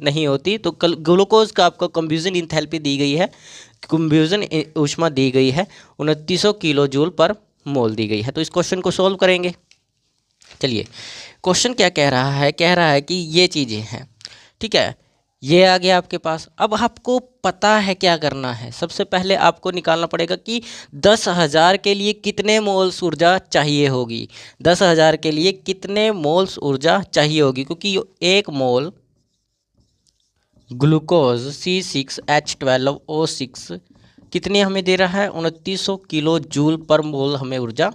नहीं होती। तो ग्लूकोज का आपको कंब्यूजन इंथैल्पी दी गई है, कंब्यूजन ऊष्मा दी गई है 2900 किलो जूल पर मोल दी गई है। तो इस क्वेश्चन को सोल्व करेंगे। चलिए, क्वेश्चन क्या कह रहा है, कह रहा है कि ये चीज़ें हैं, ठीक है, ये आ गया आपके पास। अब आपको पता है क्या करना है। सबसे पहले आपको निकालना पड़ेगा कि 10,000 के लिए कितने मोल्स ऊर्जा चाहिए होगी, 10,000 के लिए कितने मोल्स ऊर्जा चाहिए होगी, क्योंकि एक मोल ग्लूकोज C6H12O6 कितनी हमें दे रहा है, 2900 किलो जूल पर मोल हमें ऊर्जा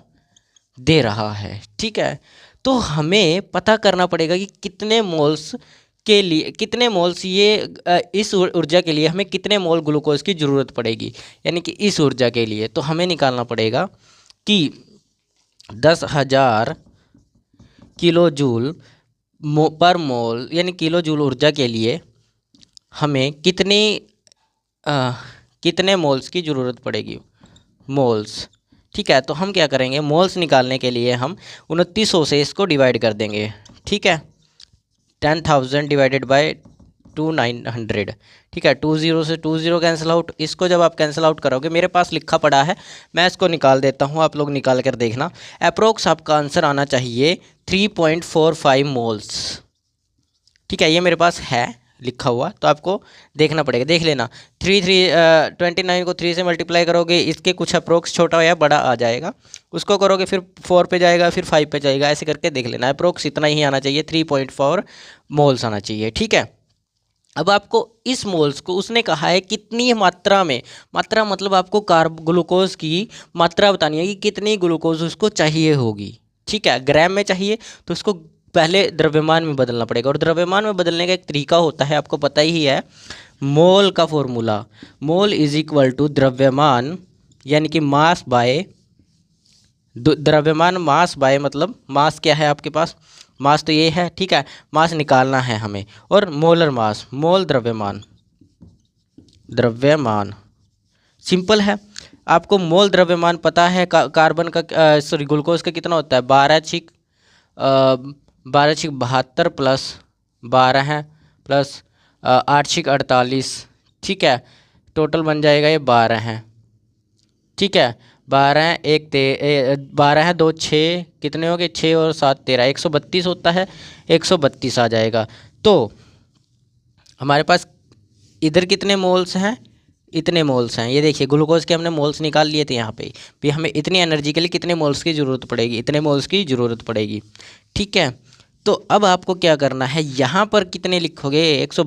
दे रहा है, ठीक है। तो हमें पता करना पड़ेगा कि कितने मोल्स के लिए, कितने मोल्स इस ऊर्जा के लिए हमें कितने मोल ग्लूकोज की ज़रूरत पड़ेगी, यानी कि इस ऊर्जा के लिए। तो हमें निकालना पड़ेगा कि 10,000 किलो जूल पर मोल, यानी किलो जूल ऊर्जा के लिए हमें कितने मोल्स की ज़रूरत पड़ेगी, मोल्स, ठीक है। तो हम क्या करेंगे, मोल्स निकालने के लिए हम 2900 से इसको डिवाइड कर देंगे, ठीक है। 10,000 डिवाइडेड बाय 2900, ठीक है। 20 से 20 कैंसिल आउट। इसको जब आप कैंसिल आउट करोगे, मेरे पास लिखा पड़ा है, मैं इसको निकाल देता हूँ, आप लोग निकाल कर देखना। अप्रोक्स आपका आंसर आना चाहिए 3.45 मोल्स, ठीक है। ये मेरे पास है लिखा हुआ, तो आपको देखना पड़ेगा, देख लेना। 29 को 3 से मल्टीप्लाई करोगे, इसके कुछ अप्रोक्स छोटा या बड़ा आ जाएगा, उसको करोगे, फिर 4 पे जाएगा, फिर 5 पे जाएगा, ऐसे करके देख लेना। अप्रोक्स इतना ही आना चाहिए, 3.4 मोल्स आना चाहिए, ठीक है। अब आपको इस मोल्स को उसने कहा है कितनी मात्रा में, मात्रा मतलब आपको ग्लूकोज की मात्रा बतानी है कि कितनी ग्लूकोज उसको चाहिए होगी, ठीक है। ग्राम में चाहिए तो उसको पहले द्रव्यमान में बदलना पड़ेगा, और द्रव्यमान में बदलने का एक तरीका होता है, आपको पता ही है, मोल का formula. Mole is equal to द्रव्यमान, यानी कि मास बाय द्रव्यमान, मास बाय मतलब मास क्या है आपके पास, मास तो ये है, ठीक है। मास निकालना है हमें, और मोलर मास, मोल द्रव्यमान, द्रव्यमान सिंपल है। आपको मोल द्रव्यमान पता है, कार्बन का सॉरी ग्लूकोज का कितना होता है, 12×72 प्लस 12 है, प्लस 8×48, ठीक है। टोटल बन जाएगा ये 12 है, ठीक है। 12 12 है, 2 6, कितने हो गए, 6 और 7 13, 132 होता है, 132 आ जाएगा। तो हमारे पास इधर कितने मोल्स हैं, इतने मोल्स हैं। ये देखिए, ग्लूकोज के हमने मोल्स निकाल लिए थे यहाँ पे भी, हमें इतनी एनर्जी के लिए कितने मोल्स की ज़रूरत पड़ेगी, इतने मोल्स की ज़रूरत पड़ेगी, ठीक है। तो अब आपको क्या करना है, यहाँ पर कितने लिखोगे, 100